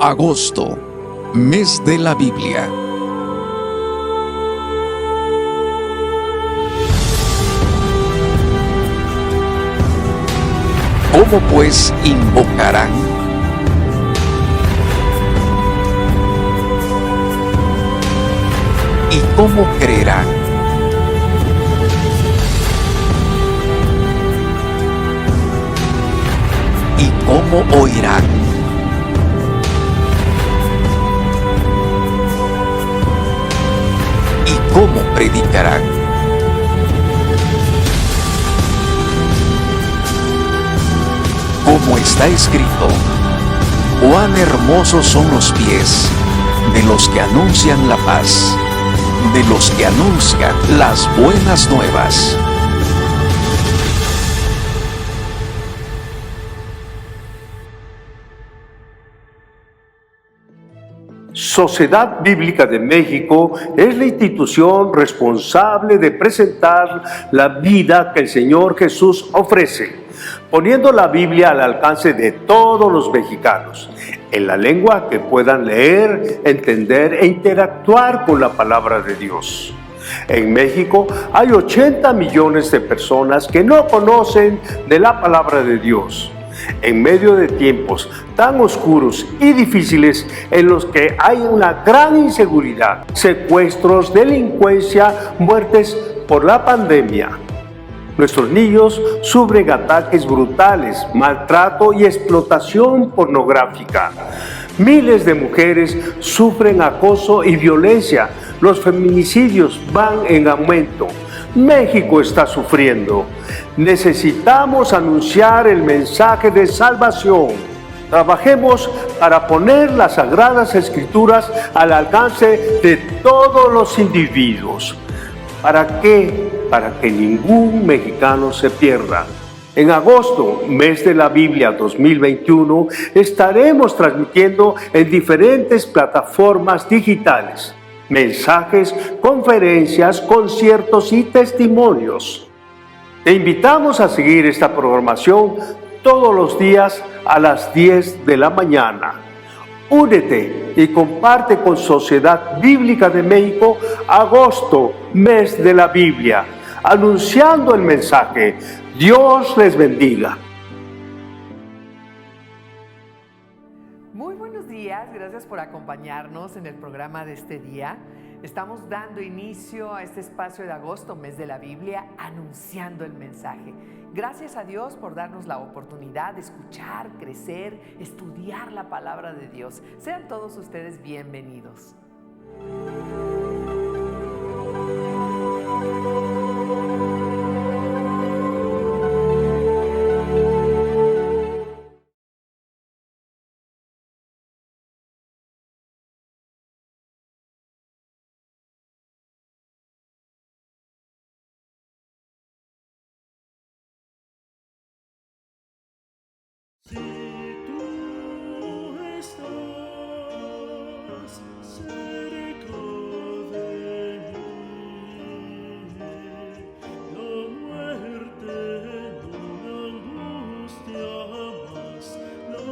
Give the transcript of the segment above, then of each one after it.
Agosto, mes de la Biblia. ¿Cómo pues invocarán? ¿Y cómo creerán? ¿Y cómo oirán? ¿Y cómo predicarán? Como está escrito: cuán hermosos son los pies de los que anuncian la paz, de los que anuncian las buenas nuevas. Sociedad Bíblica de México es la institución responsable de presentar la vida que el Señor Jesús ofrece, poniendo la Biblia al alcance de todos los mexicanos, en la lengua que puedan leer, entender e interactuar con la palabra de Dios. En México hay 80 millones de personas que no conocen de la palabra de Dios. En medio de tiempos tan oscuros y difíciles en los que hay una gran inseguridad, secuestros, delincuencia, muertes por la pandemia, nuestros niños sufren ataques brutales, maltrato y explotación pornográfica. Miles de mujeres sufren acoso y violencia. Los feminicidios van en aumento. México está sufriendo. Necesitamos anunciar el mensaje de salvación. Trabajemos para poner las Sagradas Escrituras al alcance de todos los individuos. ¿Para qué? Para que ningún mexicano se pierda. En agosto, mes de la Biblia 2021, estaremos transmitiendo en diferentes plataformas digitales mensajes, conferencias, conciertos y testimonios. Te invitamos a seguir esta programación todos los días a las 10 de la mañana. Únete y comparte con Sociedad Bíblica de México agosto, mes de la Biblia, anunciando el mensaje. Dios les bendiga. Muy buenos días, gracias por acompañarnos en el programa de este día. Estamos dando inicio a este espacio de agosto, mes de la Biblia, anunciando el mensaje. Gracias a Dios por darnos la oportunidad de escuchar, crecer, estudiar la palabra de Dios. Sean todos ustedes bienvenidos. Si tú estás cerca de mí, la muerte no me angustia más, la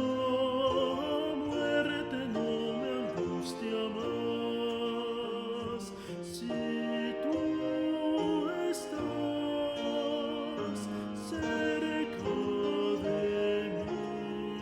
muerte no me angustia más. Si tú estás cerca de mí,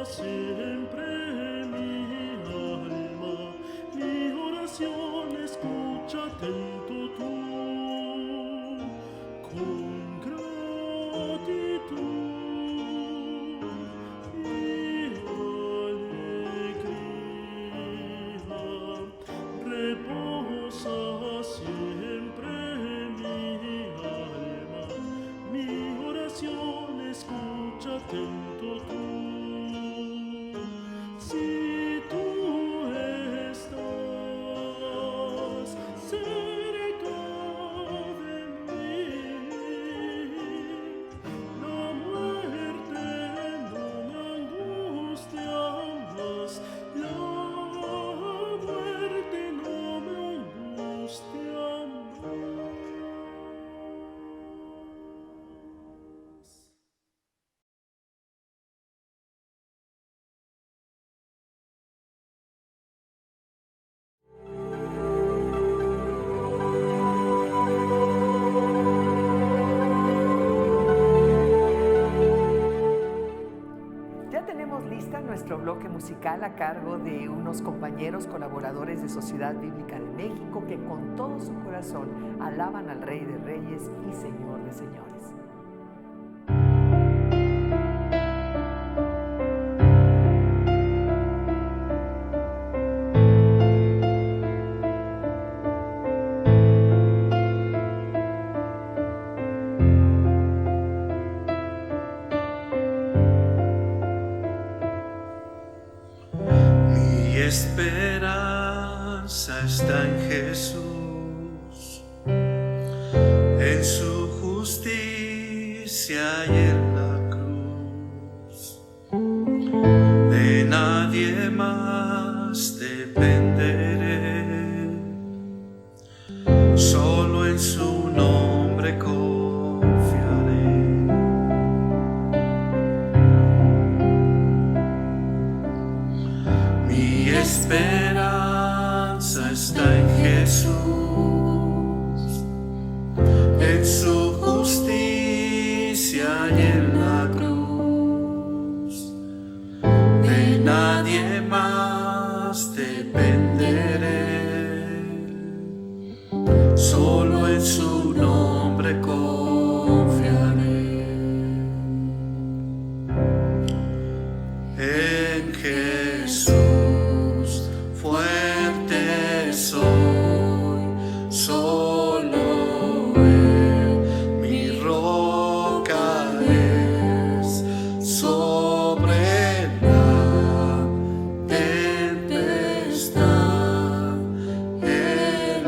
siempre mi alma, mi oración escucha atento tú, con gratitud y alegría, reposa siempre mi alma, mi oración escucha atento tú. Si tú estás cerca de mí, la muerte no me angustia más, la muerte no me angustia más. Ya tenemos lista nuestro bloque musical a cargo de unos compañeros colaboradores de Sociedad Bíblica de México que con todo su corazón alaban al Rey de Reyes y Señor de Señores. Mi esperanza está en Jesús, en su justicia y en la cruz. De nadie más dependeré, solo en su nombre confiaré. Mi esperanza está en Jesús, en su justicia y en la cruz. De nadie más dependeré, solo en su nombre confiaré. En Jesús fuerte soy, solo Él mi roca es, sobre la tempestad Él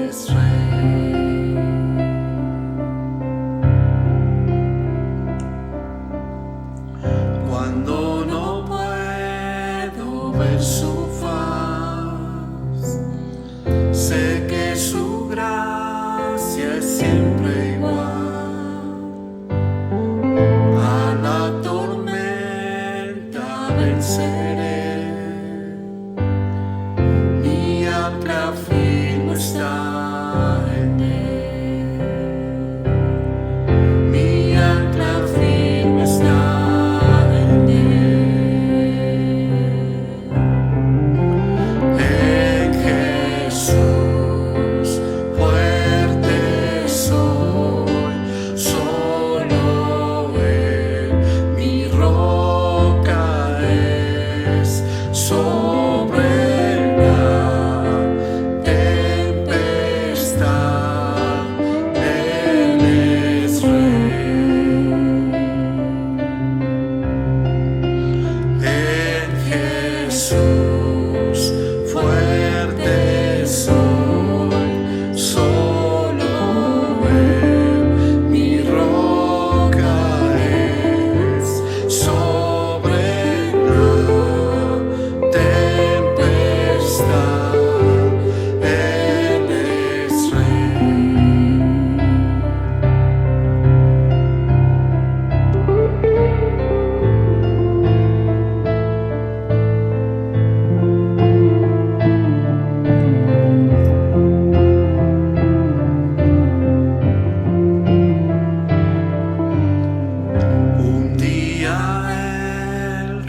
es Rey. Cuando no puedo ver su faz, sé que su gracia es siempre igual. A la tormenta venceré, mi ancla firme está en Él. Mi ancla firme está en En Jesús fuerte soy, solo Él mi roca es, sobre la tempestad Él es Rey. En Jesús fuerte soy, solo Él mi roca es, sobre la tempestad Él es Rey.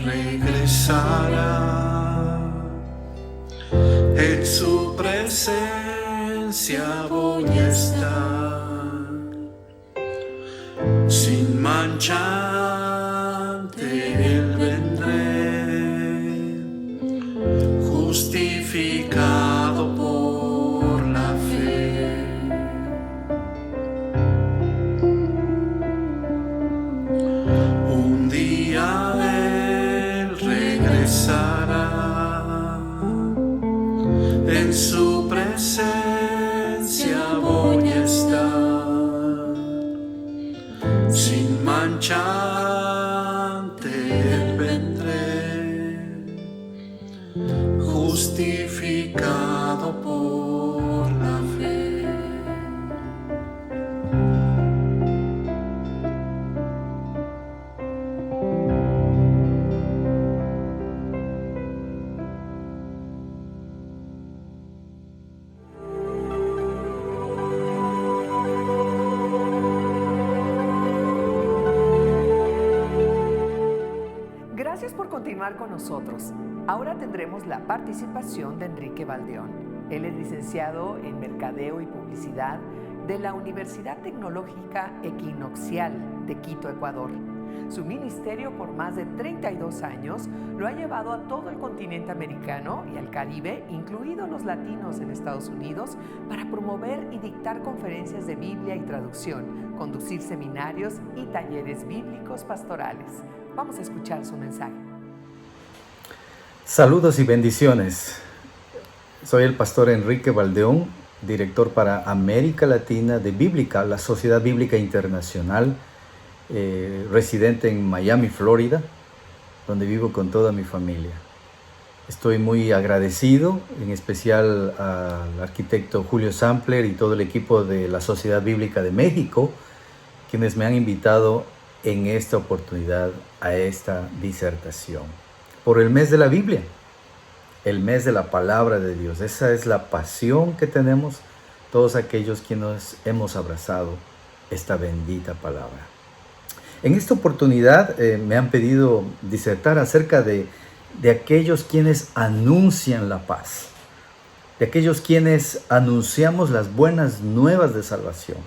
regresará. En su presencia voy a estar, sin manchante Él vendré, justificado por la fe. Un día Él regresará, en su presencia voy a estar, sin manchante Él vendré, justificado por la fe. Gracias por continuar con nosotros. Ahora tendremos la participación de Enrique Baldeón. Él es licenciado en Mercadeo y Publicidad de la Universidad Tecnológica Equinoccial de Quito, Ecuador. Su ministerio por más de 32 años lo ha llevado a todo el continente americano y al Caribe, incluidos los latinos en Estados Unidos, para promover y dictar conferencias de Biblia y traducción, conducir seminarios y talleres bíblicos pastorales. Vamos a escuchar su mensaje. Saludos y bendiciones. Soy el pastor Enrique Baldeón, director para América Latina de Bíblica, la Sociedad Bíblica Internacional, residente en Miami, Florida, donde vivo con toda mi familia. Estoy muy agradecido, en especial al arquitecto Julio Sampler y todo el equipo de la Sociedad Bíblica de México, quienes me han invitado en esta oportunidad a esta disertación. Por el mes de la Biblia, el mes de la palabra de Dios. Esa es la pasión que tenemos todos aquellos quienes hemos abrazado esta bendita palabra. En esta oportunidad me han pedido disertar acerca de aquellos quienes anuncian la paz, de aquellos quienes anunciamos las buenas nuevas de salvación,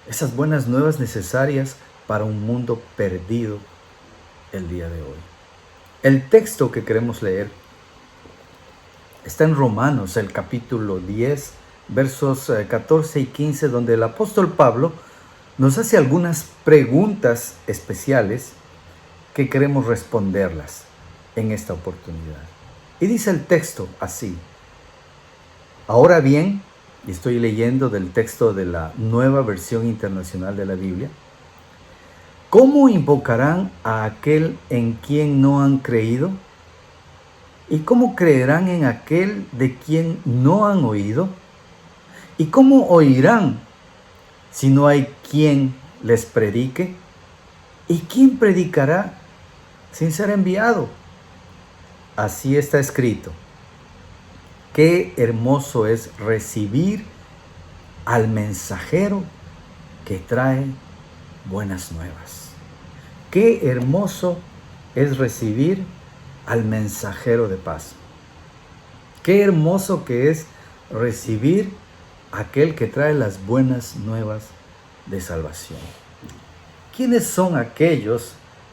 esas buenas nuevas necesarias para un mundo perdido el día de hoy. El texto que queremos leer está en Romanos, el capítulo 10, versos 14 y 15, donde el apóstol Pablo nos hace algunas preguntas especiales que queremos responderlas en esta oportunidad. Y dice el texto así: ahora bien, y estoy leyendo del texto de la Nueva Versión Internacional de la Biblia, ¿cómo invocarán a aquel en quien no han creído? ¿Y cómo creerán en aquel de quien no han oído? ¿Y cómo oirán si no hay quien les predique? ¿Y quién predicará sin ser enviado? Así está escrito. Qué hermoso es recibir al mensajero que trae buenas nuevas. Qué hermoso es recibir al mensajero de paz. Qué hermoso que es recibir a aquel que trae las buenas nuevas de salvación. ¿Quiénes son aquellos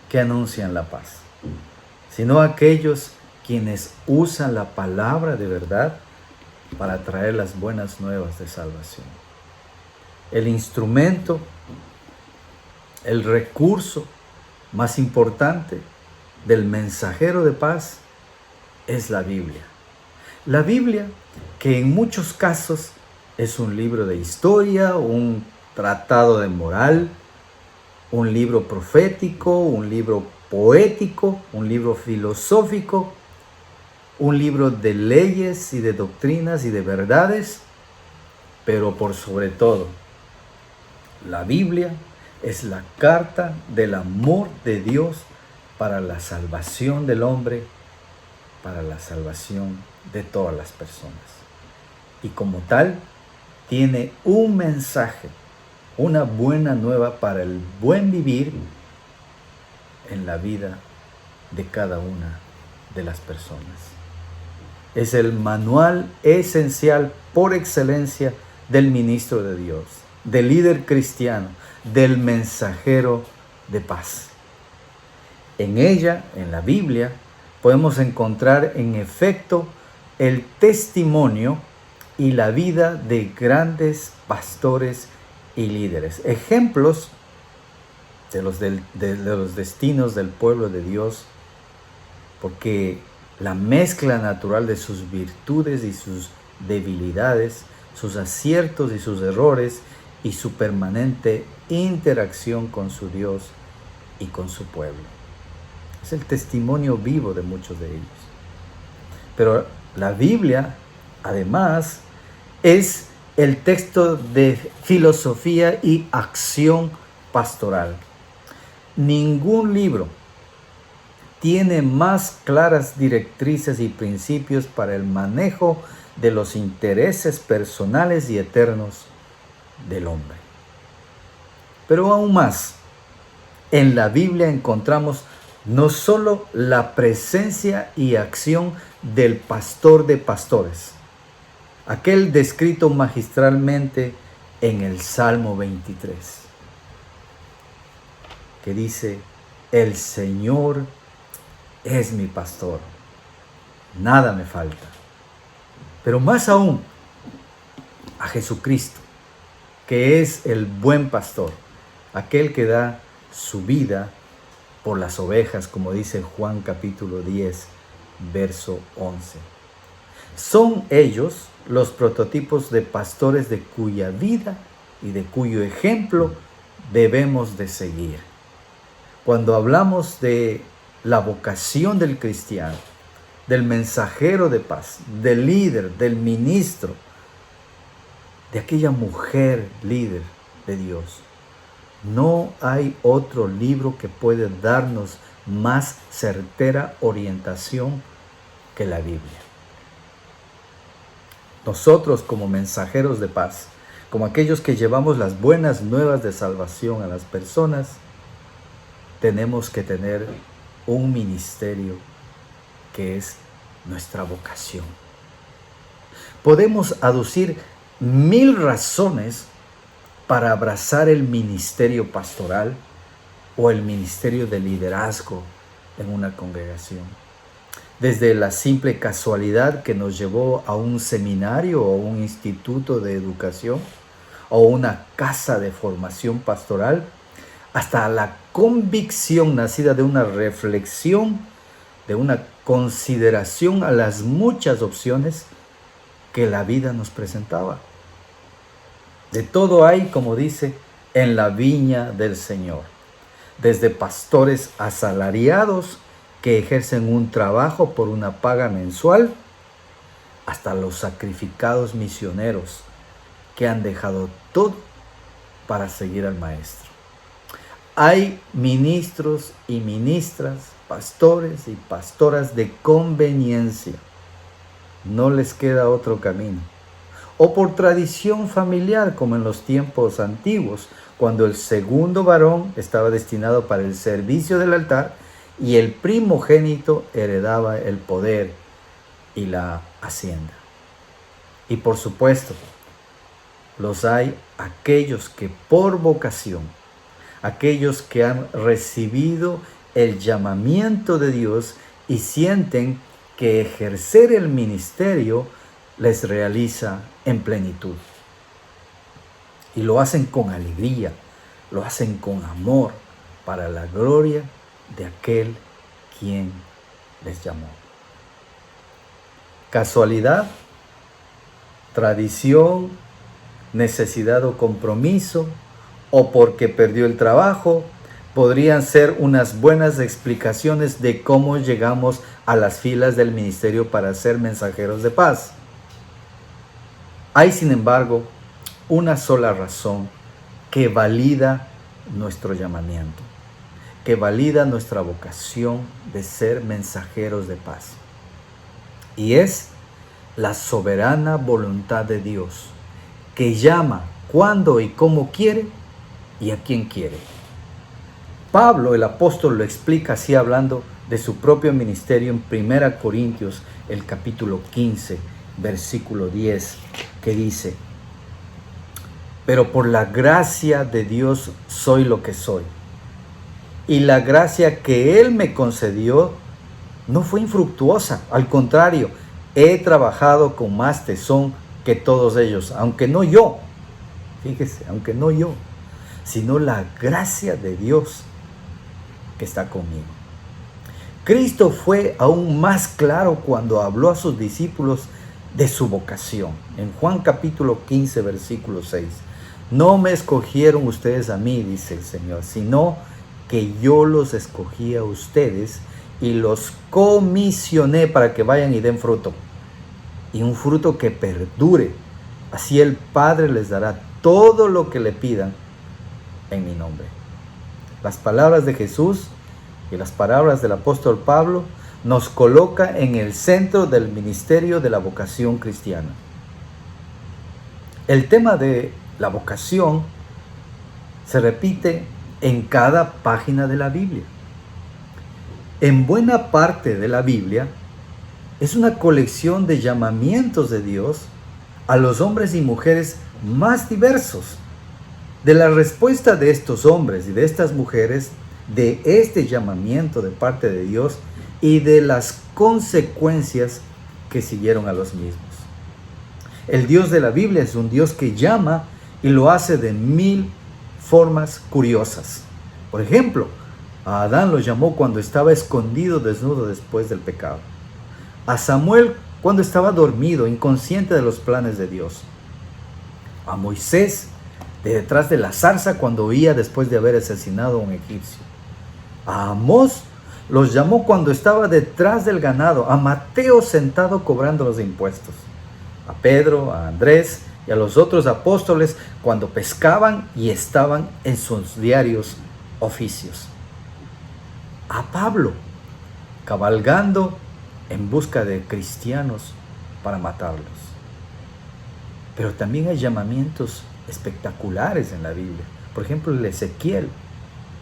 que anuncian la paz? Sino aquellos quienes usan la palabra de verdad para traer las buenas nuevas de salvación. El instrumento, el recurso más importante del mensajero de paz es la Biblia. La Biblia, que en muchos casos es un libro de historia, un tratado de moral, un libro profético, un libro poético, un libro filosófico, un libro de leyes y de doctrinas y de verdades, pero por sobre todo, la Biblia es la carta del amor de Dios para la salvación del hombre, para la salvación de todas las personas. Y como tal, tiene un mensaje, una buena nueva para el buen vivir en la vida de cada una de las personas. Es el manual esencial por excelencia del ministro de Dios, del líder cristiano, del mensajero de paz. En ella, en la Biblia, podemos encontrar en efecto el testimonio y la vida de grandes pastores y líderes, ejemplos de los destinos del pueblo de Dios, porque la mezcla natural de sus virtudes y sus debilidades, sus aciertos y sus errores, y su permanente interacción con su Dios y con su pueblo. Es el testimonio vivo de muchos de ellos. Pero la Biblia, además, es el texto de filosofía y acción pastoral. Ningún libro tiene más claras directrices y principios para el manejo de los intereses personales y eternos del hombre. Pero aún más, en la Biblia encontramos no solo la presencia y acción del pastor de pastores, aquel descrito magistralmente en el Salmo 23, que dice: el Señor es mi pastor, nada me falta. Pero más aún, a Jesucristo, que es el buen pastor, aquel que da su vida por las ovejas, como dice Juan capítulo 10, verso 11. Son ellos los prototipos de pastores de cuya vida y de cuyo ejemplo debemos de seguir. Cuando hablamos de la vocación del cristiano, del mensajero de paz, del líder, del ministro, de aquella mujer líder de Dios, no hay otro libro que pueda darnos más certera orientación que la Biblia. Nosotros, como mensajeros de paz, como aquellos que llevamos las buenas nuevas de salvación a las personas, tenemos que tener un ministerio que es nuestra vocación. Podemos aducir 1000 razones para abrazar el ministerio pastoral o el ministerio de liderazgo en una congregación. Desde la simple casualidad que nos llevó a un seminario o un instituto de educación o una casa de formación pastoral, hasta la convicción nacida de una reflexión, de una consideración a las muchas opciones que la vida nos presentaba. De todo hay, como dice, en la viña del Señor. Desde pastores asalariados que ejercen un trabajo por una paga mensual, hasta los sacrificados misioneros que han dejado todo para seguir al Maestro. Hay ministros y ministras, pastores y pastoras de conveniencia. No les queda otro camino. O por tradición familiar, como en los tiempos antiguos, cuando el segundo varón estaba destinado para el servicio del altar y el primogénito heredaba el poder y la hacienda. Y por supuesto, los hay aquellos que por vocación, aquellos que han recibido el llamamiento de Dios y sienten que ejercer el ministerio les realiza en plenitud. Y lo hacen con alegría, lo hacen con amor, para la gloria de aquel quien les llamó. Casualidad, tradición, necesidad o compromiso, o porque perdió el trabajo, podrían ser unas buenas explicaciones de cómo llegamos a las filas del ministerio para ser mensajeros de paz. Hay, sin embargo, una sola razón que valida nuestro llamamiento, que valida nuestra vocación de ser mensajeros de paz. Y es la soberana voluntad de Dios, que llama cuando y cómo quiere y a quien quiere. Pablo, el apóstol, lo explica así hablando de su propio ministerio en 1 Corintios, el capítulo 15, versículo 10, que dice: pero por la gracia de Dios soy lo que soy. Y la gracia que Él me concedió no fue infructuosa. Al contrario, he trabajado con más tesón que todos ellos. Aunque no yo, fíjese, aunque no yo, sino la gracia de Dios que está conmigo. Cristo fue aún más claro cuando habló a sus discípulos de su vocación. En Juan capítulo 15, versículo 6. No me escogieron ustedes a mí, dice el Señor, sino que yo los escogí a ustedes y los comisioné para que vayan y den fruto. Y un fruto que perdure. Así el Padre les dará todo lo que le pidan en mi nombre. Las palabras de Jesús y las palabras del apóstol Pablo nos coloca en el centro del ministerio de la vocación cristiana. El tema de la vocación se repite en cada página de la Biblia. En buena parte de la Biblia es una colección de llamamientos de Dios a los hombres y mujeres más diversos. De la respuesta de estos hombres y de estas mujeres, de este llamamiento de parte de Dios y de las consecuencias que siguieron a los mismos. El Dios de la Biblia es un Dios que llama y lo hace de 1000 formas curiosas. Por ejemplo, a Adán lo llamó cuando estaba escondido, desnudo después del pecado. A Samuel cuando estaba dormido, inconsciente de los planes de Dios. A Moisés de detrás de la zarza cuando huía después de haber asesinado a un egipcio. A Amós los llamó cuando estaba detrás del ganado. A Mateo sentado cobrando los impuestos. A Pedro, a Andrés y a los otros apóstoles cuando pescaban y estaban en sus diarios oficios. A Pablo, cabalgando en busca de cristianos para matarlos. Pero también hay llamamientos espectaculares en la Biblia. Por ejemplo, el Ezequiel,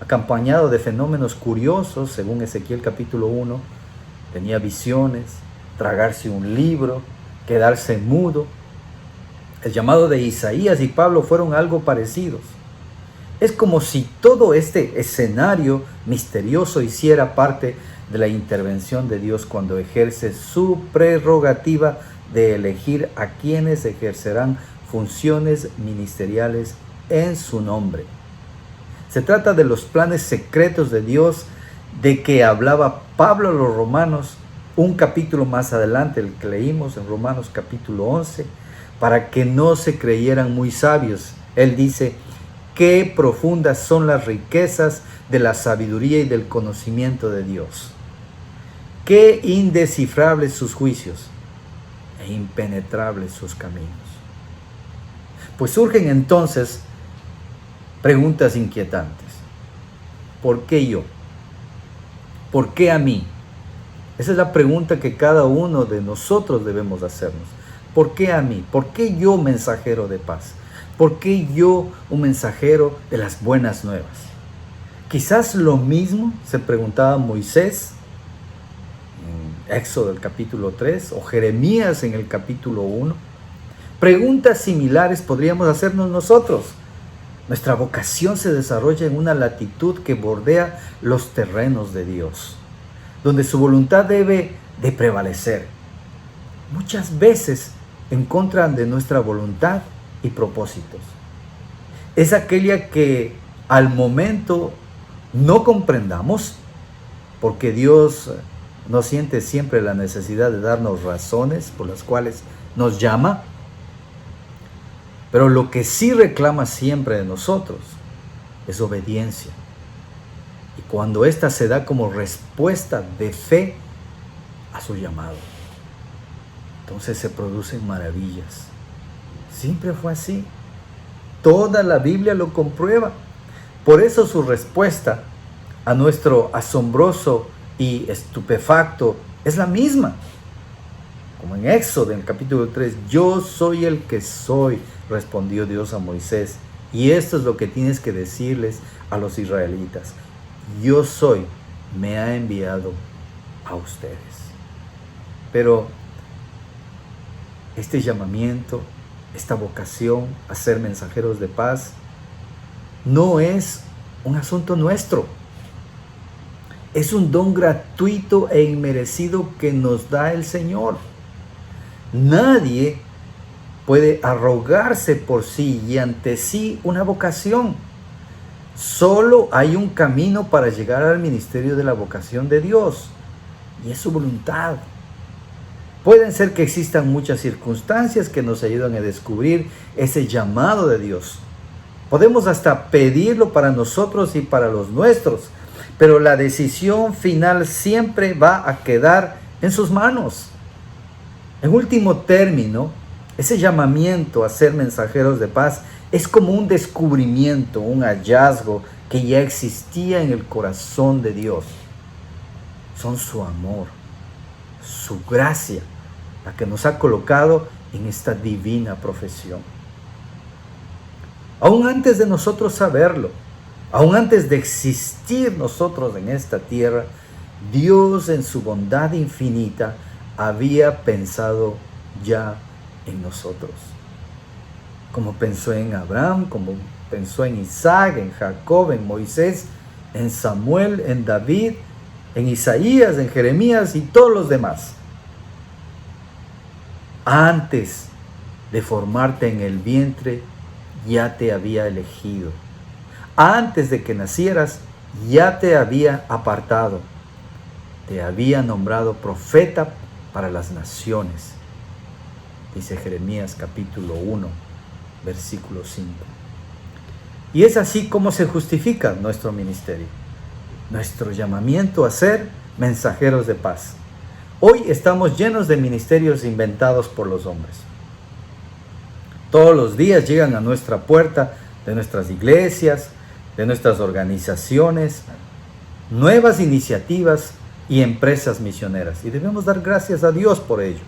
acompañado de fenómenos curiosos, según Ezequiel capítulo 1, tenía visiones, tragarse un libro, quedarse mudo. El llamado de Isaías y Pablo fueron algo parecidos. Es como si todo este escenario misterioso hiciera parte de la intervención de Dios cuando ejerce su prerrogativa de elegir a quienes ejercerán funciones ministeriales en su nombre. Se trata de los planes secretos de Dios de que hablaba Pablo a los romanos, un capítulo más adelante, el que leímos en Romanos capítulo 11, para que no se creyeran muy sabios. Él dice: qué profundas son las riquezas de la sabiduría y del conocimiento de Dios. Qué indescifrables sus juicios e impenetrables sus caminos. Pues surgen entonces preguntas inquietantes. ¿Por qué yo? ¿Por qué a mí? Esa es la pregunta que cada uno de nosotros debemos hacernos. ¿Por qué a mí? ¿Por qué yo, mensajero de paz? ¿Por qué yo, un mensajero de las buenas nuevas? Quizás lo mismo se preguntaba Moisés en Éxodo el capítulo 3 o Jeremías en el capítulo 1. Preguntas similares podríamos hacernos nosotros. Nuestra vocación se desarrolla en una latitud que bordea los terrenos de Dios, donde su voluntad debe de prevalecer. Muchas veces en contra de nuestra voluntad y propósitos. Es aquella que al momento no comprendamos, porque Dios no siente siempre la necesidad de darnos razones por las cuales nos llama, pero lo que sí reclama siempre de nosotros es obediencia. Y cuando ésta se da como respuesta de fe a su llamado, entonces se producen maravillas. Siempre fue así. Toda la Biblia lo comprueba. Por eso su respuesta a nuestro asombroso y estupefacto es la misma. Como en Éxodo, en el capítulo 3, yo soy el que soy, respondió Dios a Moisés. Y esto es lo que tienes que decirles a los israelitas. Yo soy, me ha enviado a ustedes. Pero este llamamiento, esta vocación a ser mensajeros de paz, no es un asunto nuestro. Es un don gratuito e inmerecido que nos da el Señor. Nadie puede arrogarse por sí y ante sí una vocación. Solo hay un camino para llegar al ministerio de la vocación de Dios, y es su voluntad. Pueden ser que existan muchas circunstancias que nos ayudan a descubrir ese llamado de Dios. Podemos hasta pedirlo para nosotros y para los nuestros, pero la decisión final siempre va a quedar en sus manos. En último término, ese llamamiento a ser mensajeros de paz es como un descubrimiento, un hallazgo que ya existía en el corazón de Dios. Son su amor, su gracia, la que nos ha colocado en esta divina profesión. Aún antes de nosotros saberlo, aún antes de existir nosotros en esta tierra, Dios en su bondad infinita había pensado ya en nosotros. Como pensó en Abraham, como pensó en Isaac, en Jacob, en Moisés, en Samuel, en David, en Isaías, en Jeremías y todos los demás. Antes de formarte en el vientre, ya te había elegido. Antes de que nacieras, ya te había apartado. Te había nombrado profeta para las naciones. Dice Jeremías capítulo 1, versículo 5. Y es así como se justifica nuestro ministerio, nuestro llamamiento a ser mensajeros de paz. Hoy estamos llenos de ministerios inventados por los hombres. Todos los días llegan a nuestra puerta de nuestras iglesias, de nuestras organizaciones, nuevas iniciativas y empresas misioneras. Y debemos dar gracias a Dios por ello.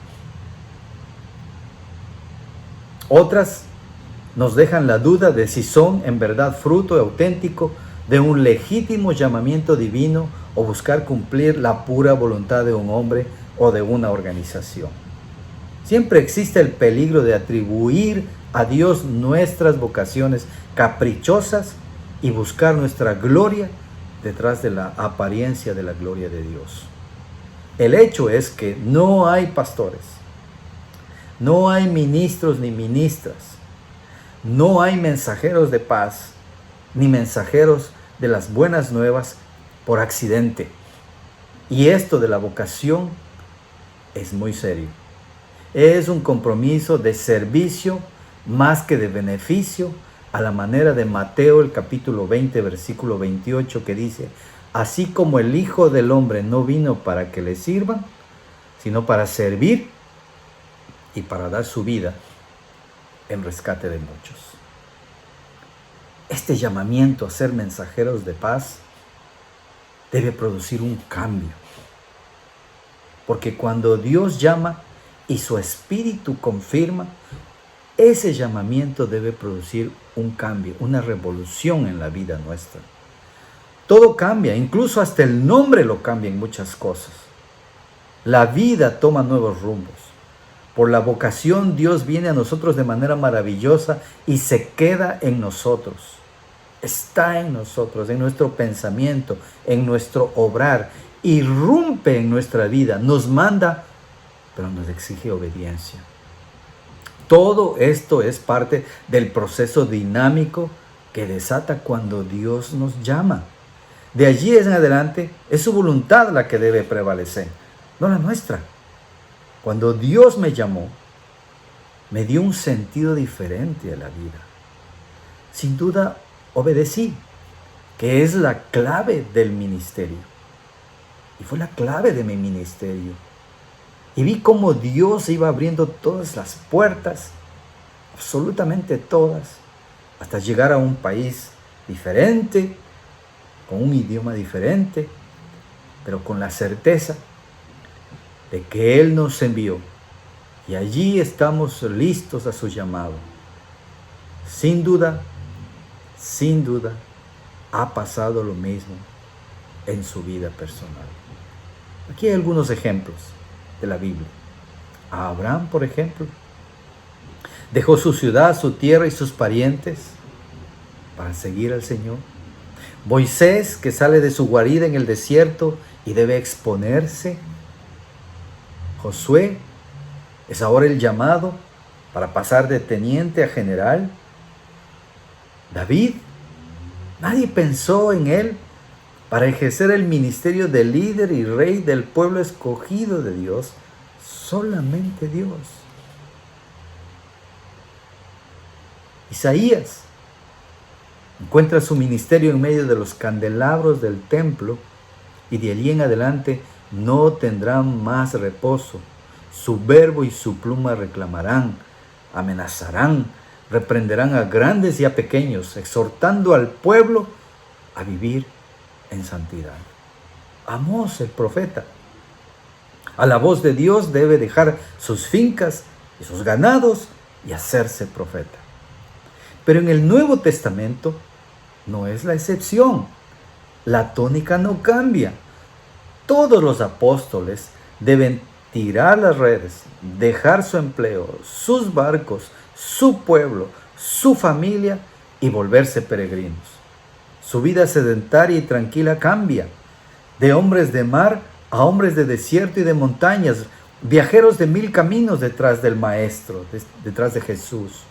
Otras nos dejan la duda de si son en verdad fruto auténtico de un legítimo llamamiento divino o buscar cumplir la pura voluntad de un hombre o de una organización. Siempre existe el peligro de atribuir a Dios nuestras vocaciones caprichosas y buscar nuestra gloria detrás de la apariencia de la gloria de Dios. El hecho es que no hay pastores, no hay ministros ni ministras, no hay mensajeros de paz ni mensajeros de las buenas nuevas por accidente. Y esto de la vocación es muy serio. Es un compromiso de servicio más que de beneficio, a la manera de Mateo el capítulo 20, versículo 28, que dice: así como el Hijo del Hombre no vino para que le sirvan, sino para servir y para dar su vida en rescate de muchos. Este llamamiento a ser mensajeros de paz debe producir un cambio. Porque cuando Dios llama y su Espíritu confirma, ese llamamiento debe producir un cambio, una revolución en la vida nuestra. Todo cambia, incluso hasta el nombre lo cambia en muchas cosas. La vida toma nuevos rumbos. Por la vocación Dios viene a nosotros de manera maravillosa y se queda en nosotros. Está en nosotros, en nuestro pensamiento, en nuestro obrar. Irrumpe en nuestra vida, nos manda, pero nos exige obediencia. Todo esto es parte del proceso dinámico que desata cuando Dios nos llama. De allí en adelante es su voluntad la que debe prevalecer, no la nuestra. Cuando Dios me llamó, me dio un sentido diferente a la vida. Sin duda, obedecí, que es la clave del ministerio. Y fue la clave de mi ministerio. Y vi cómo Dios iba abriendo todas las puertas, absolutamente todas, hasta llegar a un país diferente, con un idioma diferente, pero con la certeza de que Él nos envió. Y allí estamos listos a su llamado. Sin duda, ha pasado lo mismo en su vida personal. Aquí hay algunos ejemplos de la Biblia. Abraham, por ejemplo, dejó su ciudad, su tierra y sus parientes para seguir al Señor. Moisés, que sale de su guarida en el desierto y debe exponerse. Josué es ahora el llamado para pasar de teniente a general. David, nadie pensó en él para ejercer el ministerio de líder y rey del pueblo escogido de Dios. Solamente Dios. Isaías encuentra su ministerio en medio de los candelabros del templo y de allí en adelante no tendrán más reposo. Su verbo y su pluma reclamarán, amenazarán, reprenderán a grandes y a pequeños, exhortando al pueblo a vivir en santidad. Amós, el profeta, a la voz de Dios debe dejar sus fincas y sus ganados y hacerse profeta. Pero en el Nuevo Testamento no es la excepción. La tónica no cambia. Todos los apóstoles deben tirar las redes, dejar su empleo, sus barcos, su pueblo, su familia y volverse peregrinos. Su vida sedentaria y tranquila cambia. De hombres de mar a hombres de desierto y de montañas, viajeros de 1000 caminos detrás del Maestro, detrás de Jesús.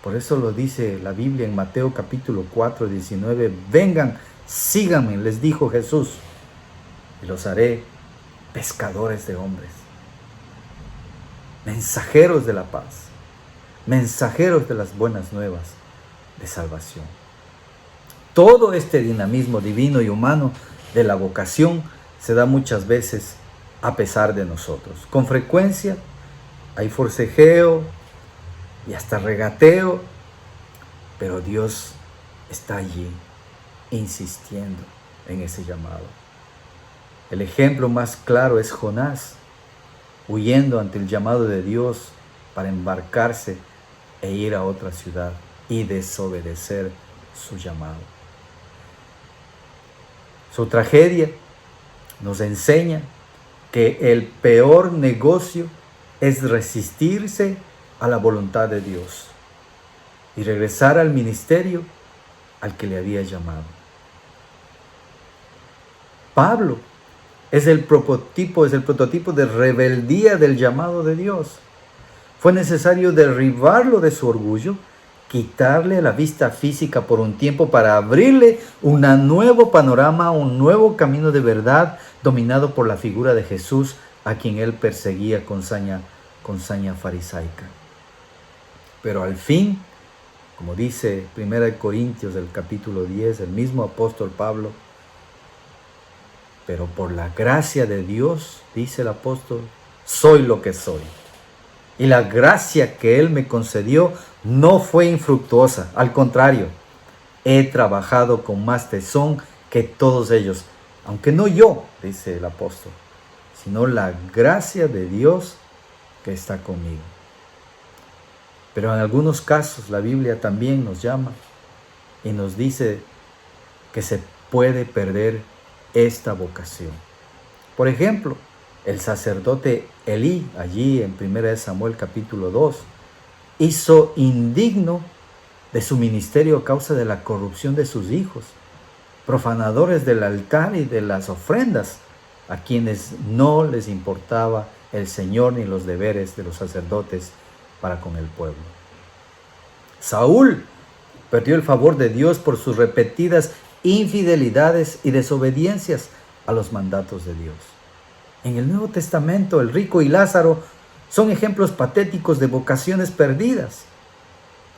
Por eso lo dice la Biblia en Mateo capítulo 4, 19. Vengan, síganme, les dijo Jesús, y los haré pescadores de hombres. Mensajeros de la paz, mensajeros de las buenas nuevas de salvación. Todo este dinamismo divino y humano de la vocación se da muchas veces a pesar de nosotros. Con frecuencia hay forcejeo y hasta regateo, pero Dios está allí insistiendo en ese llamado. El ejemplo más claro es Jonás, huyendo ante el llamado de Dios para embarcarse e ir a otra ciudad y desobedecer su llamado. Su tragedia nos enseña que el peor negocio es resistirse a la voluntad de Dios y regresar al ministerio al que le había llamado. Pablo es el prototipo de rebeldía del llamado de Dios. Fue necesario derribarlo de su orgullo, quitarle la vista física por un tiempo para abrirle un nuevo panorama, un nuevo camino de verdad dominado por la figura de Jesús, a quien él perseguía con saña farisaica. Pero al fin, como dice 1 Corintios del capítulo 10, el mismo apóstol Pablo, pero por la gracia de Dios, dice el apóstol, soy lo que soy. Y la gracia que Él me concedió no fue infructuosa, al contrario, he trabajado con más tesón que todos ellos, aunque no yo, dice el apóstol, sino la gracia de Dios que está conmigo. Pero en algunos casos la Biblia también nos llama y nos dice que se puede perder esta vocación. Por ejemplo, el sacerdote Elí, allí en 1 Samuel capítulo 2, hizo indigno de su ministerio a causa de la corrupción de sus hijos, profanadores del altar y de las ofrendas, a quienes no les importaba el Señor ni los deberes de los sacerdotes para con el pueblo. Saúl perdió el favor de Dios por sus repetidas infidelidades y desobediencias a los mandatos de Dios. En el Nuevo Testamento, el rico y Lázaro son ejemplos patéticos de vocaciones perdidas.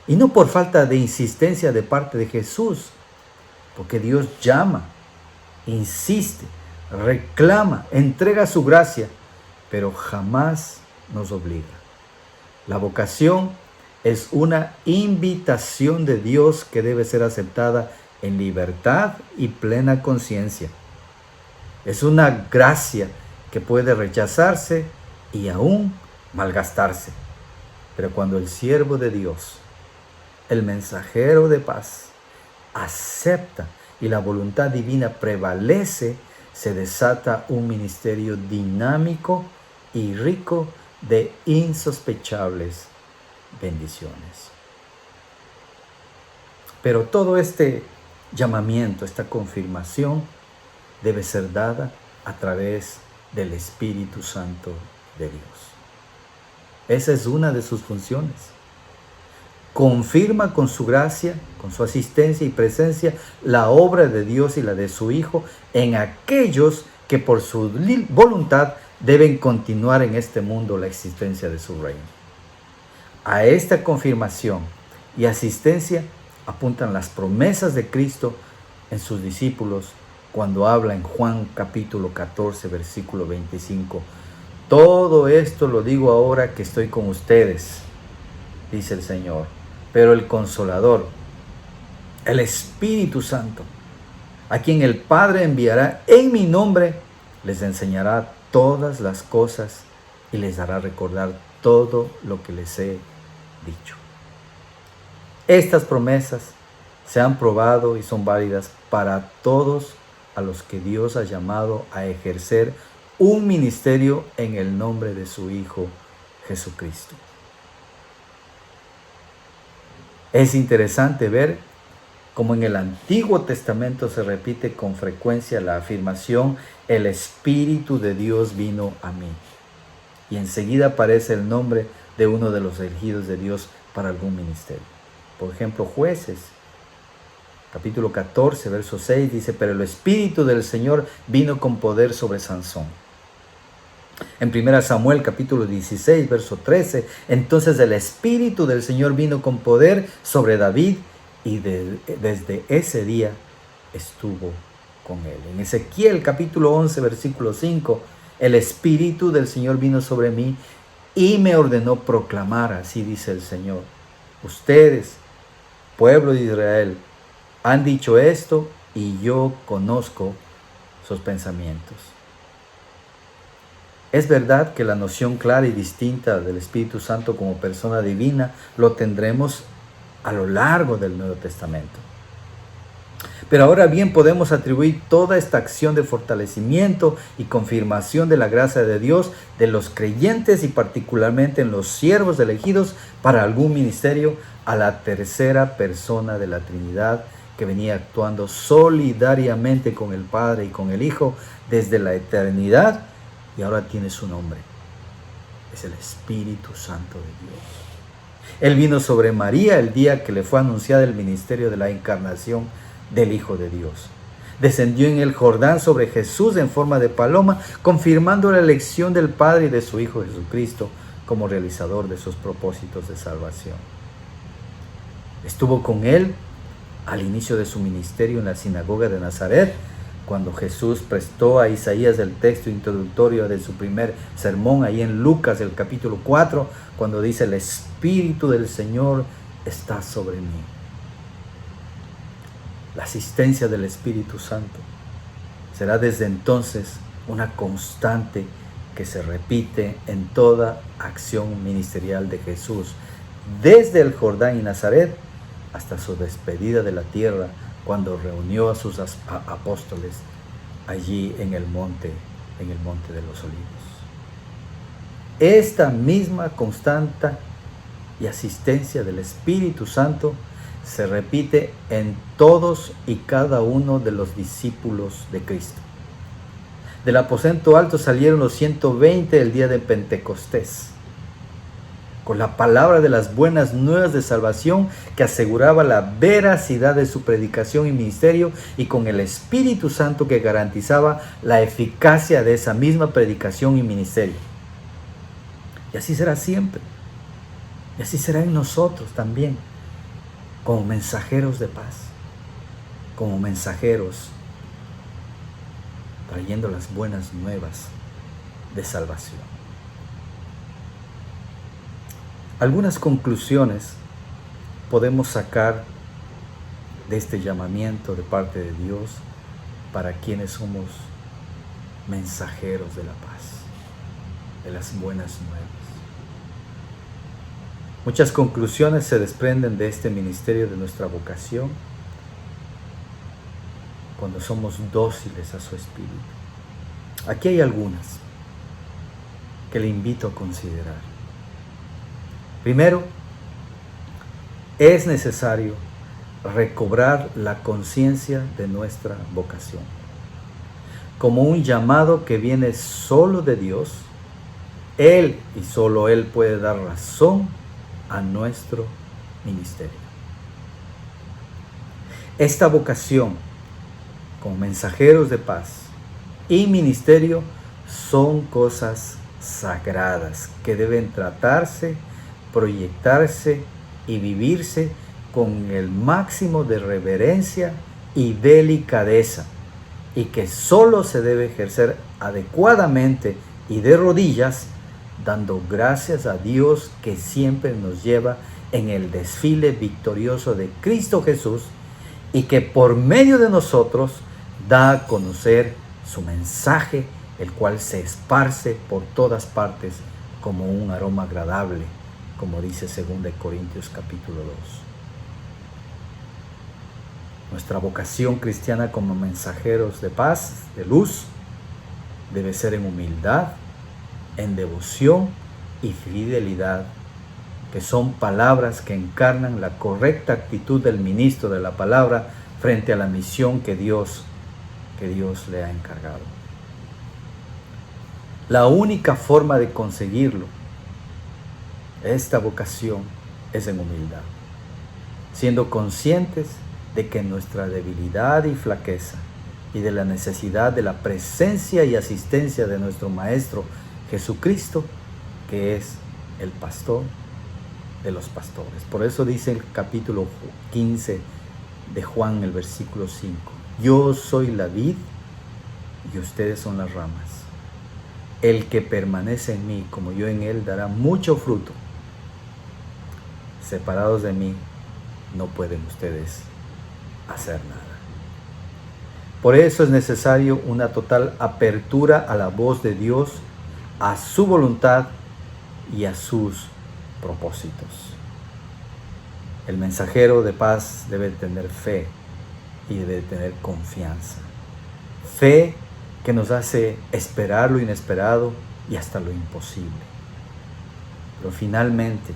Y no por falta de insistencia de parte de Jesús, porque Dios llama, insiste, reclama, entrega su gracia, pero jamás nos obliga. La vocación es una invitación de Dios que debe ser aceptada en libertad y plena conciencia. Es una gracia que puede rechazarse y aún malgastarse. Pero cuando el siervo de Dios, el mensajero de paz, acepta y la voluntad divina prevalece, se desata un ministerio dinámico y rico de insospechables bendiciones. Pero todo este llamamiento, esta confirmación, debe ser dada a través del Espíritu Santo de Dios. Esa es una de sus funciones. Confirma con su gracia, con su asistencia y presencia, la obra de Dios y la de su Hijo en aquellos que por su voluntad deben continuar en este mundo la existencia de su reino. A esta confirmación y asistencia apuntan las promesas de Cristo en sus discípulos cuando habla en Juan capítulo 14, versículo 25. Todo esto lo digo ahora que estoy con ustedes, dice el Señor. Pero el Consolador, el Espíritu Santo, a quien el Padre enviará en mi nombre, les enseñará todas las cosas y les hará recordar todo lo que les he dicho. Estas promesas se han probado y son válidas para todos a los que Dios ha llamado a ejercer un ministerio en el nombre de su Hijo Jesucristo. Es interesante ver cómo en el Antiguo Testamento se repite con frecuencia la afirmación: el Espíritu de Dios vino a mí. Y enseguida aparece el nombre de uno de los elegidos de Dios para algún ministerio. Por ejemplo, Jueces, capítulo 14, verso 6, dice: pero el Espíritu del Señor vino con poder sobre Sansón. En 1 Samuel capítulo 16, verso 13, entonces el Espíritu del Señor vino con poder sobre David y desde ese día estuvo con él. En Ezequiel capítulo 11, versículo 5, el Espíritu del Señor vino sobre mí y me ordenó proclamar, así dice el Señor: ustedes, pueblo de Israel, han dicho esto y yo conozco sus pensamientos. Es verdad que la noción clara y distinta del Espíritu Santo como persona divina lo tendremos a lo largo del Nuevo Testamento. Pero ahora bien, podemos atribuir toda esta acción de fortalecimiento y confirmación de la gracia de Dios de los creyentes y particularmente en los siervos elegidos para algún ministerio a la tercera persona de la Trinidad, que venía actuando solidariamente con el Padre y con el Hijo desde la eternidad y ahora tiene su nombre. Es el Espíritu Santo de Dios. Él vino sobre María el día que le fue anunciado el ministerio de la encarnación del Hijo de Dios. Descendió en el Jordán sobre Jesús en forma de paloma, confirmando la elección del Padre y de su Hijo Jesucristo como realizador de sus propósitos de salvación. Estuvo con él al inicio de su ministerio en la sinagoga de Nazaret, cuando Jesús prestó a Isaías el texto introductorio de su primer sermón, ahí en Lucas, el capítulo 4, cuando dice: el Espíritu del Señor está sobre mí. La asistencia del Espíritu Santo será desde entonces una constante que se repite en toda acción ministerial de Jesús, desde el Jordán y Nazaret hasta su despedida de la tierra, cuando reunió a sus apóstoles allí en el monte de los Olivos. Esta misma constante y asistencia del Espíritu Santo se repite en todos y cada uno de los discípulos de Cristo. Del aposento alto salieron los 120 el día de Pentecostés, con la palabra de las buenas nuevas de salvación que aseguraba la veracidad de su predicación y ministerio, y con el Espíritu Santo que garantizaba la eficacia de esa misma predicación y ministerio. Y así será siempre. Y así será en nosotros también, como mensajeros de paz, como mensajeros trayendo las buenas nuevas de salvación. Algunas conclusiones podemos sacar de este llamamiento de parte de Dios para quienes somos mensajeros de la paz, de las buenas nuevas. Muchas conclusiones se desprenden de este ministerio, de nuestra vocación, cuando somos dóciles a su Espíritu. Aquí hay algunas que le invito a considerar. Primero, es necesario recobrar la conciencia de nuestra vocación como un llamado que viene solo de Dios. Él y solo Él puede dar razón a nuestro ministerio. Esta vocación como mensajeros de paz y ministerio son cosas sagradas que deben tratarse, proyectarse y vivirse con el máximo de reverencia y delicadeza, y que solo se debe ejercer adecuadamente y de rodillas, dando gracias a Dios que siempre nos lleva en el desfile victorioso de Cristo Jesús y que por medio de nosotros da a conocer su mensaje, el cual se esparce por todas partes como un aroma agradable, como dice 2 Corintios capítulo 2. Nuestra vocación cristiana como mensajeros de paz, de luz, debe ser en humildad, en devoción y fidelidad, que son palabras que encarnan la correcta actitud del ministro de la palabra frente a la misión que Dios le ha encargado. La única forma de conseguirlo, esta vocación, es en humildad, siendo conscientes de que nuestra debilidad y flaqueza y de la necesidad de la presencia y asistencia de nuestro Maestro Jesucristo, que es el pastor de los pastores. Por eso dice el capítulo 15 de Juan, el versículo 5, yo soy la vid y ustedes son las ramas. El que permanece en mí, como yo en él, dará mucho fruto. Separados de mí, no pueden ustedes hacer nada. Por eso es necesario una total apertura a la voz de Dios, a su voluntad y a sus propósitos. El mensajero de paz debe tener fe y debe tener confianza. Fe que nos hace esperar lo inesperado y hasta lo imposible. Pero finalmente,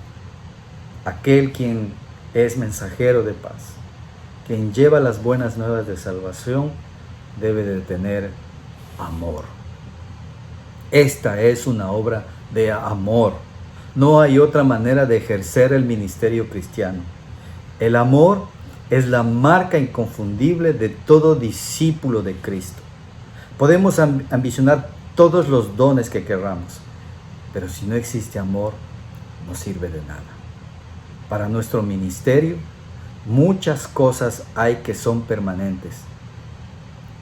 aquel quien es mensajero de paz, quien lleva las buenas nuevas de salvación, debe de tener amor. Esta es una obra de amor. No hay otra manera de ejercer el ministerio cristiano. El amor es la marca inconfundible de todo discípulo de Cristo. Podemos ambicionar todos los dones que querramos, pero si no existe amor, no sirve de nada. Para nuestro ministerio, muchas cosas hay que son permanentes.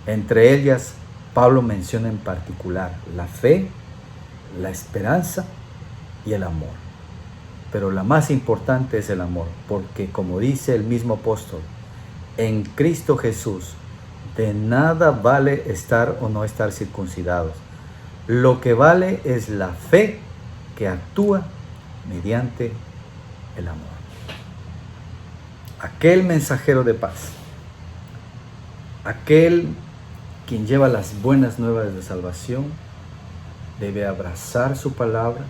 Entre ellas, Pablo menciona en particular la fe, la esperanza y el amor. Pero la más importante es el amor, porque como dice el mismo apóstol, en Cristo Jesús de nada vale estar o no estar circuncidados. Lo que vale es la fe que actúa mediante el amor. Aquel mensajero de paz, aquel quien lleva las buenas nuevas de salvación, debe abrazar su palabra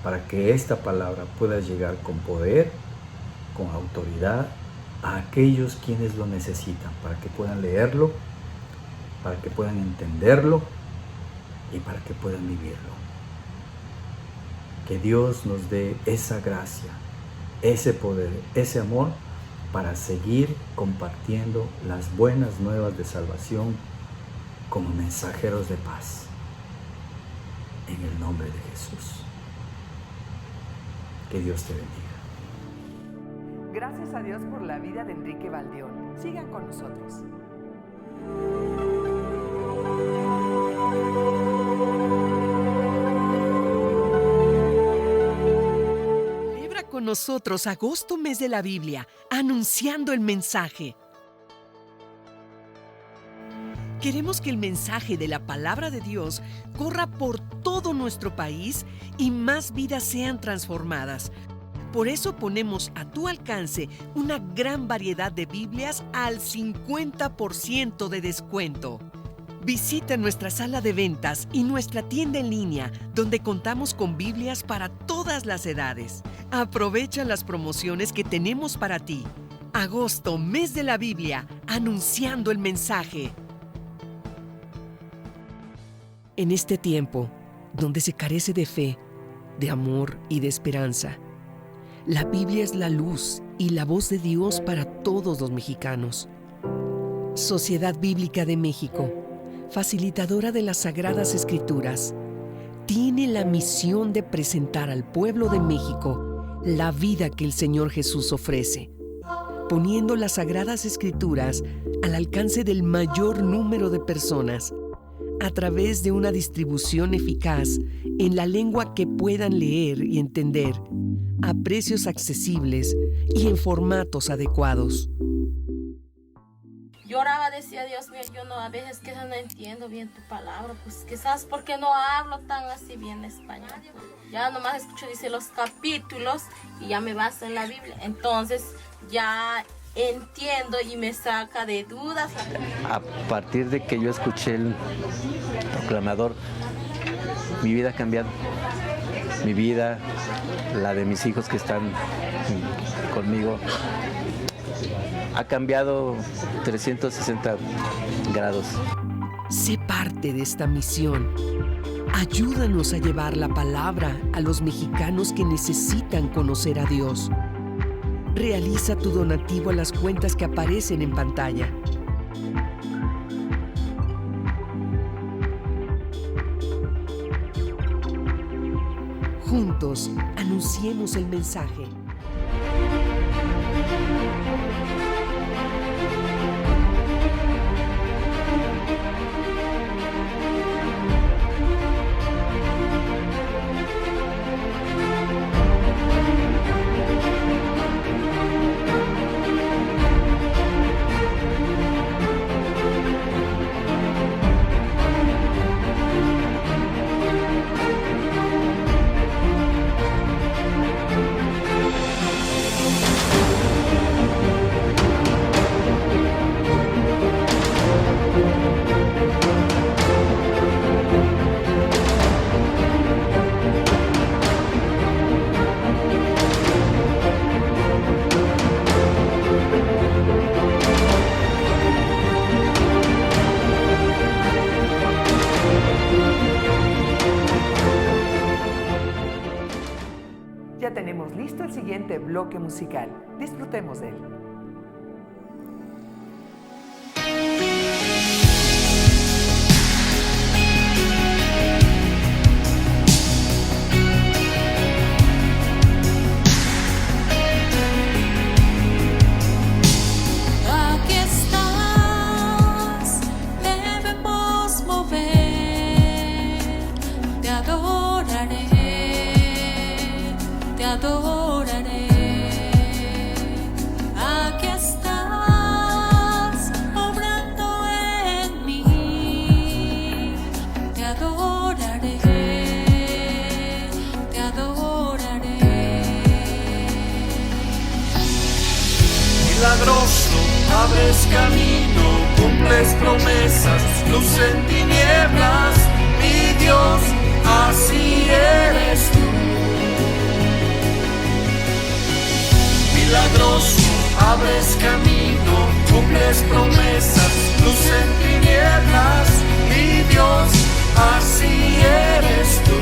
para que esta palabra pueda llegar con poder, con autoridad, a aquellos quienes lo necesitan, para que puedan leerlo, para que puedan entenderlo y para que puedan vivirlo. Que Dios nos dé esa gracia, ese poder, ese amor, para seguir compartiendo las buenas nuevas de salvación como mensajeros de paz. En el nombre de Jesús. Que Dios te bendiga. Gracias a Dios por la vida de Enrique Baldeón. Sigan con nosotros. Celebra con nosotros agosto, mes de la Biblia, anunciando el mensaje. Queremos que el mensaje de la palabra de Dios corra por todo nuestro país y más vidas sean transformadas. Por eso ponemos a tu alcance una gran variedad de Biblias al 50% de descuento. Visita nuestra sala de ventas y nuestra tienda en línea, donde contamos con Biblias para todas las edades. Aprovecha las promociones que tenemos para ti. Agosto, mes de la Biblia, anunciando el mensaje. En este tiempo, donde se carece de fe, de amor y de esperanza, la Biblia es la luz y la voz de Dios para todos los mexicanos. Sociedad Bíblica de México, facilitadora de las Sagradas Escrituras, tiene la misión de presentar al pueblo de México la vida que el Señor Jesús ofrece, poniendo las Sagradas Escrituras al alcance del mayor número de personas a través de una distribución eficaz en la lengua que puedan leer y entender, a precios accesibles y en formatos adecuados. Yo oraba, decía, Dios mío, yo no, a veces quizás no entiendo bien tu palabra, pues quizás porque no hablo tan así bien español. Ya nomás escucho, dice, los capítulos y ya me baso en la Biblia. Entonces ya entiendo y me saca de dudas. A partir de que yo escuché el proclamador, mi vida ha cambiado. Mi vida, la de mis hijos que están conmigo, ha cambiado 360 grados. Sé parte de esta misión. Ayúdanos a llevar la palabra a los mexicanos que necesitan conocer a Dios. Realiza tu donativo a las cuentas que aparecen en pantalla. Juntos, anunciemos el mensaje. Ya tenemos listo el siguiente bloque musical. Disfrutemos de él. Aquí estás, debemos mover, te adoraré, te adoraré. Aquí estás, obrando en mí, te adoraré, te adoraré. Milagroso, abres camino, cumples promesas, luz en tinieblas, mi Dios, así eres tú. Milagroso, abres camino, cumples promesas, luz en tinieblas, mi Dios, así eres tú.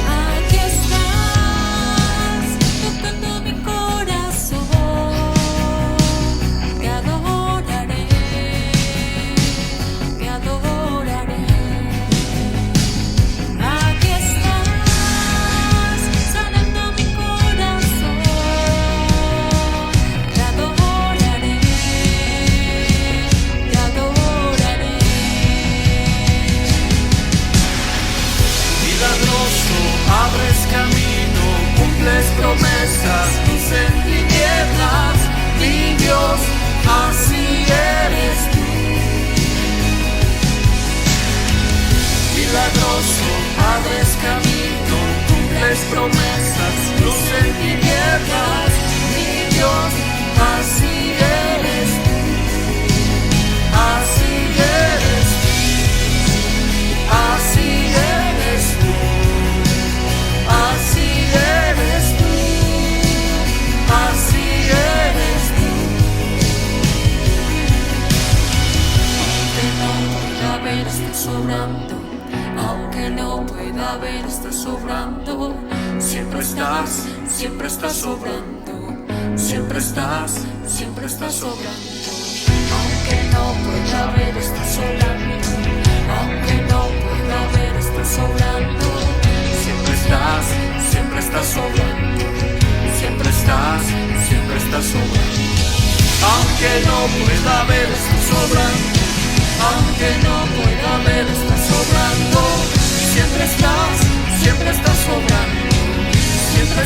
Aquí estás, tocando mi corazón, te adoraré, te adoraré. Aquí estás, sanando mi corazón, te adoraré, te adoraré. Milagroso, abres camino, cumples promesas, luz en tinieblas, mi Dios, así eres tú. Milagroso, abres camino, cumples promesas, luz en tinieblas, mi Dios, así eres tú, así eres tú. pueda ver, estás obrando. Siempre estás obrando. Siempre estás obrando. Aunque no pueda ver, estás obrando. Aunque no pueda ver, estás obrando. Siempre estás obrando. Siempre estás obrando. Aunque no pueda ver, estás obrando. Aunque no pueda ver, estás obrando. Siempre estás obrando. Siempre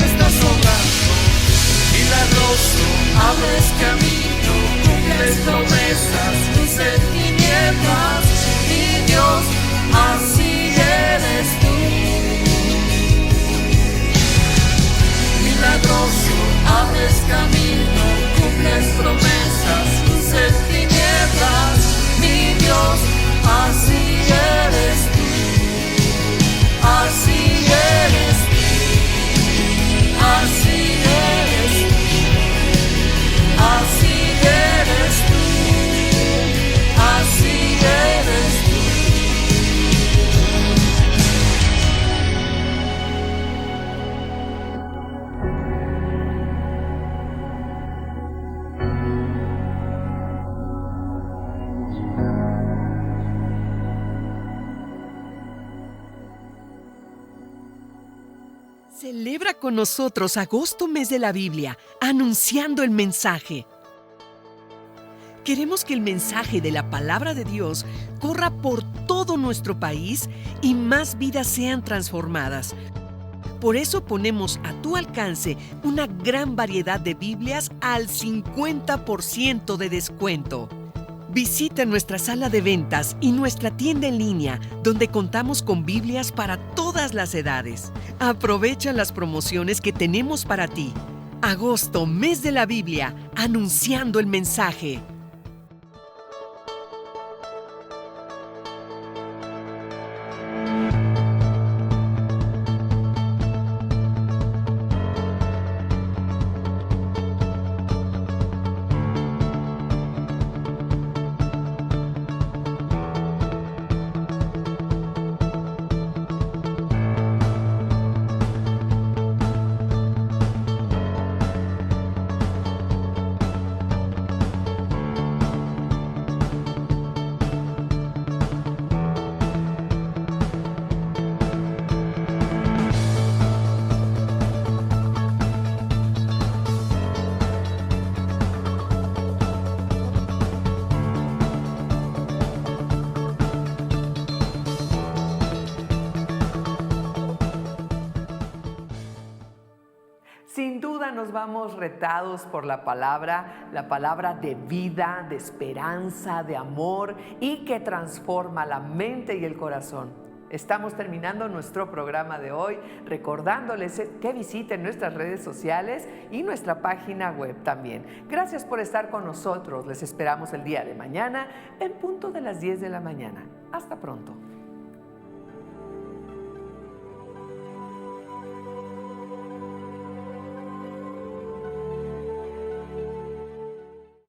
estás obrando. Milagroso, abres camino, cumples promesas, luz en tinieblas. Mi Dios, así eres tú. Milagroso, abres camino, cumples promesas, luz en tinieblas. Mi Dios, así eres tú. Así eres tú. Así eres tú. Así eres tú. Así eres tú. Celebra con nosotros agosto, mes de la Biblia, anunciando el mensaje. Queremos que el mensaje de la palabra de Dios corra por todo nuestro país y más vidas sean transformadas. Por eso ponemos a tu alcance una gran variedad de Biblias al 50% de descuento. Visita nuestra sala de ventas y nuestra tienda en línea, donde contamos con Biblias para todas las edades. Aprovecha las promociones que tenemos para ti. Agosto, mes de la Biblia, anunciando el mensaje. Sin duda nos vamos retados por la palabra de vida, de esperanza, de amor y que transforma la mente y el corazón. Estamos terminando nuestro programa de hoy, recordándoles que visiten nuestras redes sociales y nuestra página web también. Gracias por estar con nosotros. Les esperamos el día de mañana en punto de las 10 de la mañana. Hasta pronto.